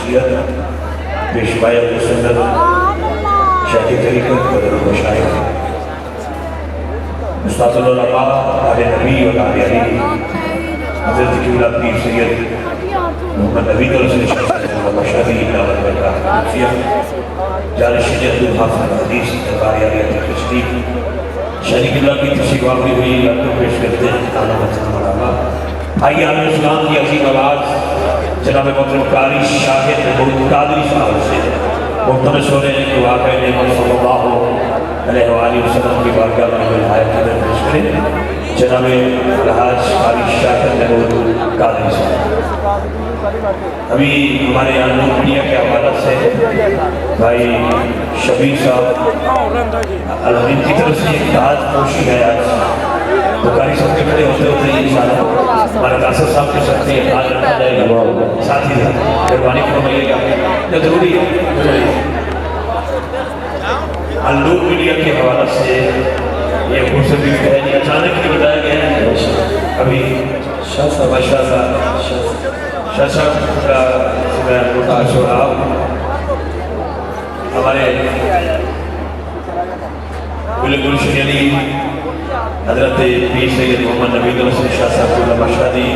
शख्सियत पेशवाए मुसन्नत शाह तरीक़त बदर मशाइख उस्तादुल उलमा आले नबी और आले अली हज़रत क़िबला पीर सैयद मोहम्मद नबी मशहदी जानशीन हदीस शरीक अल्लाह की तशरीफ़ आवरी हुई आपको पेश करते हैं ताला मसला। आइए आलम इस्लाम की अजीम आवाज़ जनाब मोहतरम कारी शाहिद महमूद कादरी साहब से मुख्तरस हो रहे हैं कि वाक़ई ने सल्लल्लाहु अलैहि वसल्लम की बारगाह में विलायत कदर पेश करें जनाब अलहाज कारी शाहिद महमूद कादरी साहब। अभी हमारे यहाँ मीडिया के हवाले से भाई शबीर साहब अलहमीद की तरफ से एक ताज पोशी है आज तो कारी साहब के खड़े होते होते इंशाअल्लाह हमारा कासर साहब के साथ ये ताज रखा जाएगा साथ ही मेहरबानी फरमाइएगा जो जरूरी है। अलूर मीडिया के हवाले से ये फुर्सत भी है अचानक ही बताया गया है। अभी शाह साहब का हमारे गुलशन अली हजरत पीर सैयद मोहम्मद नबी शाह साहब मशहदी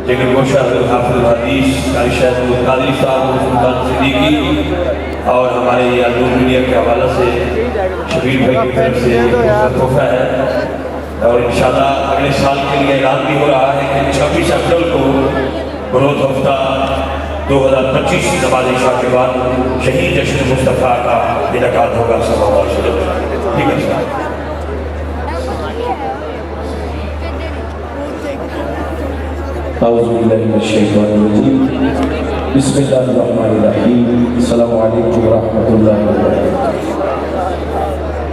लेकिन गोशा हाफिज़ हदीस कारी शाहिद कादरी साहब सुल्तान सिद्दीकी और हमारे अलूर मीडिया के हवाले से शबीर भाई की तरफ से तोहफा है और इंशाअल्लाह अगले साल के लिए ऐलान भी हो रहा है कि 26 अप्रैल को बरोज़ हफ्ता 2025 नमाज इशा के बाद शहीद जश्न मुस्तफ़ा का इनेकाद होगा। सल्लल्लाहु अलैहि वसल्लम। ठीक है सर। बिस्मिल्लाहिर्रहमानिर्रहीम। अस्सलामु अलैकुम व रहमतुल्लाहि व बरकातुहू।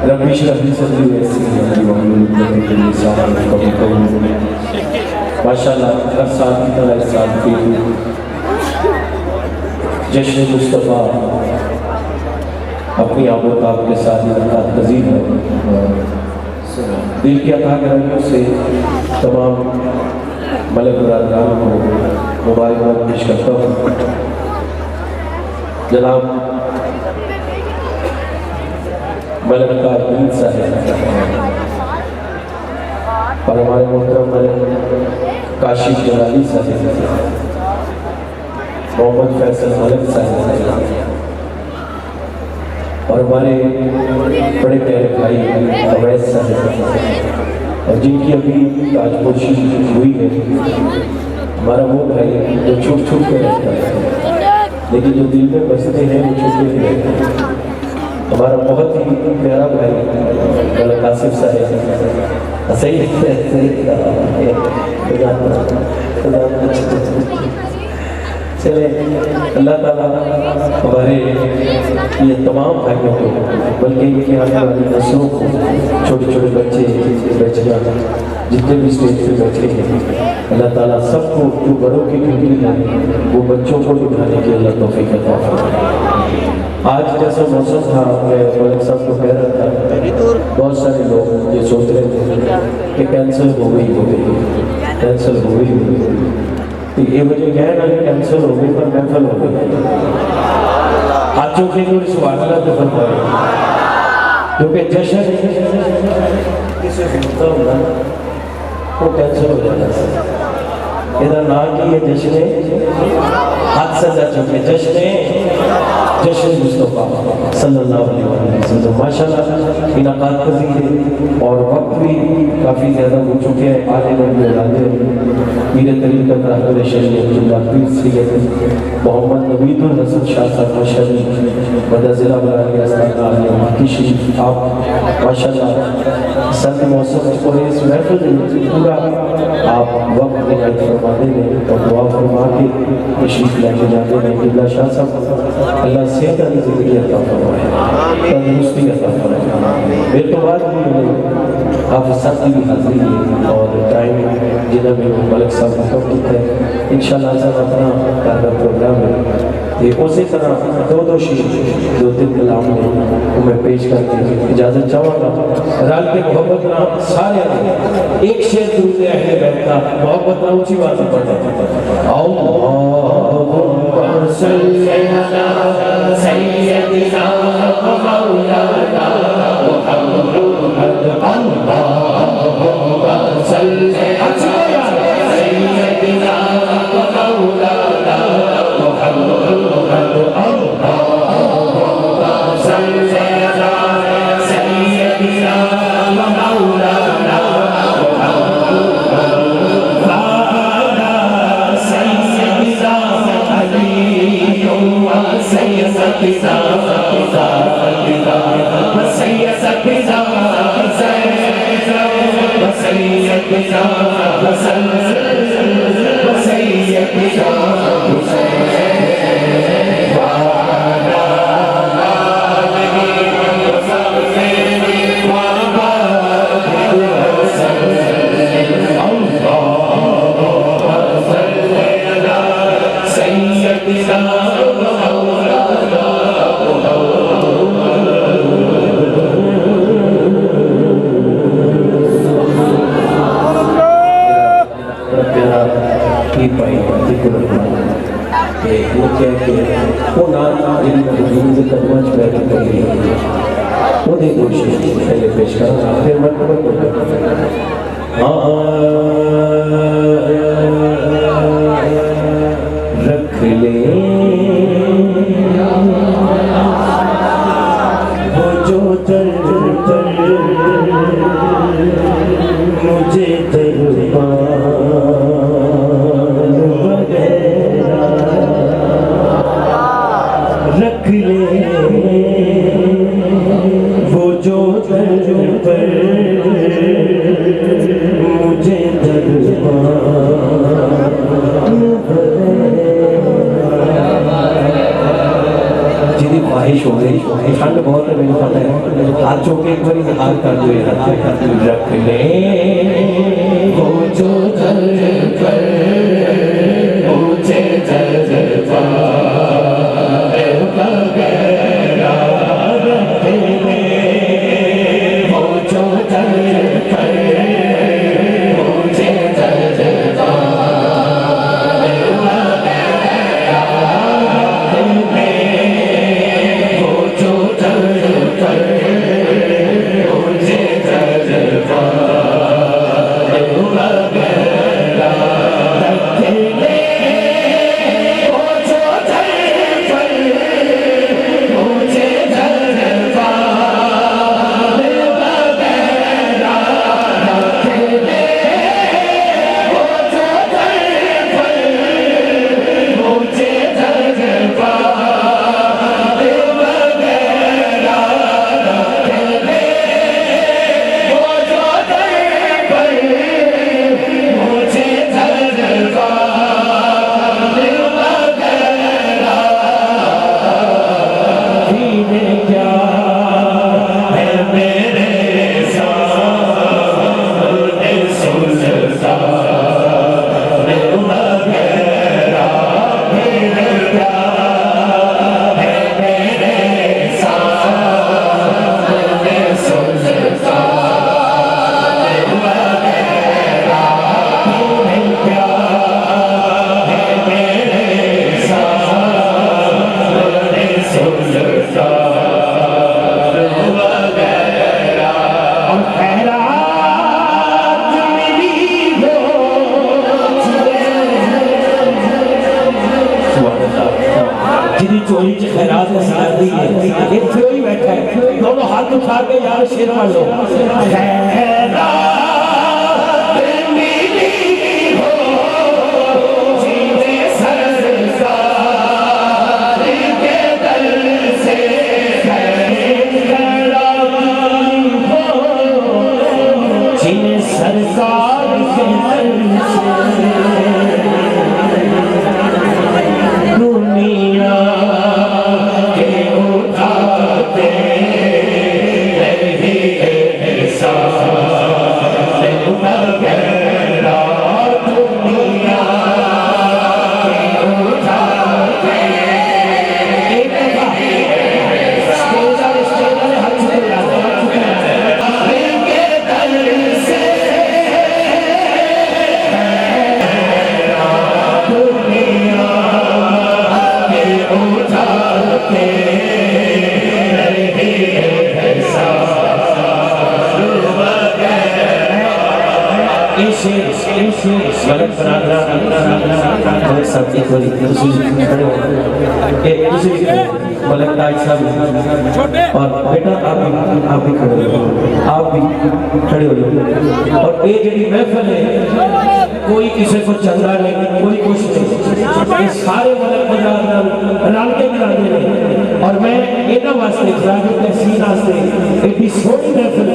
रब्बी इश्रह ली सदरी व यस्सिर ली अमरी वहलुल उक़दतम मिन लिसानी यफ़क़हू क़ौली। माशाअल्लाह हर साल की तरह इस साल भी जश्न मुस्तफ़ा अपनी आबोताब के साथ इनेकाद पज़ीर है। दिल के अता करने से तमाम मलक बरादरान को मुबारकबाद पेश करता हूँ। जनाब मलक कादरी साहब और हमारे मोहतरम मलक काशिफ जलाली साहब, मोहम्मद फैसल मलक साहब और हमारे बड़े प्यारे भाई अवैस साहब और जिनकी अभी ताजपोशी हुई है। हमारा वो भाई जो छुप छुप के रहता है लेकिन जो दिल में बसते हैं वो छुप नहीं रहते। हमारा बहुत ही प्यारा भाई मलक आसिफ साहब सही चले अल्लाह ताला हमारे ये तमाम भाइयों को बल्कि इनके आने वाली नस्लों को छोटे छोटे बच्चे बच्चियाँ जितने भी स्टेज पे बैठे हैं अल्लाह ताला सबको जो बड़ों की ड्यूटी है वो बच्चों को उठाने की अल्लाह तौफीक अता फरमाए। आज जैसा मौसम था मैं मलिक साहब को कह रहा था बहुत सारे लोग ये सोच रहे थे कि कैंसर हो गई कैंसर हो गई तो ये मुझे कह ना कि कैंसर हो गई पर महफल हो गई। हाथों के लिए सुभान तो फरमाए क्योंकि जश्न किसे होता होगा वो कैंसर हो जाता है। इधर ना कि ये जश्न हाथ से जा चुके जश्न मुस्तफ़ा सल्लल्लाहु अलैहि वसल्लम माशाअल्लाह इनाकाद पज़ीर है और वक्त भी काफ़ी ज़्यादा हो चुके हैं। आने वाले मेरे तरीक़त रहबर शरीयत पीर सैयद मोहम्मद नबीदुल हसन शाह साहब मशहदी बदज़िला की शरीफ आप माशाअल्लाह सर्द मौसम और इस महफिल में पूरा आप वक्त निकाल फरमा देंगे और दुआ फरमा के तशरीफ़ लेके जाते हैं। क़िबला शाह साहब अल्लाह सेहत वाली ज़िंदगी अता फरमाए, तंदुरुस्ती अता फरमाए। मेरे तो बाद भी आप सब की भी हाज़िरी है और टाइम जिन्हें में मलिक साहब का है इंशाअल्लाह सब अपना प्रोग्राम है ते उसी तरह दो शेर दो तीन कलाम ने वो मैं पेश करके इजाजत चाहूँगा। रल के मोहब्बत ना सारे एक शेर दूसरे अहले बैत का मोहब्बत ना ऊंची बात पढ़े। अल्लाहुम्मा सल्ली अला सय्यदिना व मौलाना मुहम्मद। अल्लाहुम्मा सल्ली अला सय्यदिना व मौलाना मुहम्मद। अल्लाहुम्मा सल्ली अला सय्यदिना व मौलाना रख ले वो जो दर मुझे रख ले वो जो मुझे जिदी ख्वाहिश हो गई ठंड बहुत है मैंने पता है हाथ चौके एक बार हाथ कर दो रख ले वो जो मुझे चोरी च खैरात नसीहत दी है इत्थे ही बैठा है दोनों हाथ उठा के यार शेर पढ़ लो खैरात मिली हो जीने सरकार के दर से खैरात हो जीने सरकार के दर से दुनिया के उठाते नहीं है मलक बरादरा मलक साहब एक बारी तुसी खड़े हो ए तुसी मलक ताज साहब और बेटा आप भी खड़े हो आप भी खड़े हो और ये जड़ी महफिल है कोई किसी को चंगा नहीं कोई कुछ नहीं ये सारे मलक बरादरा रल के कराते हैं और मैं इन्हां वास्ते खिलाड़ी तहसील वास्ते एडी सोहनी महफिल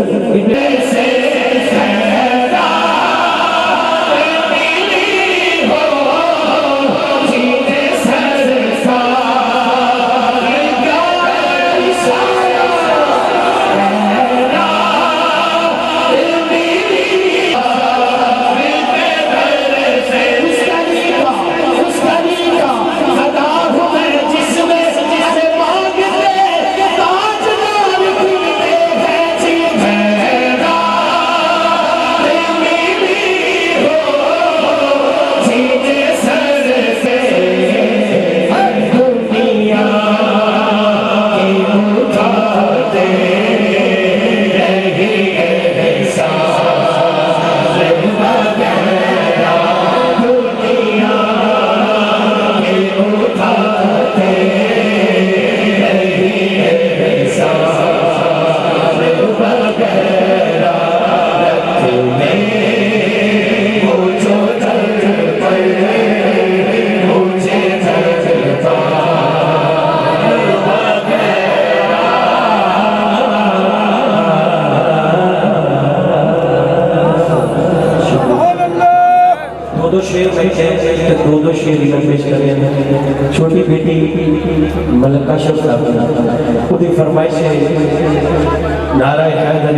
दो शेर में दो शेर पेश करें छोटी बेटी मलका शब्द फरमाइश है नारा हैदर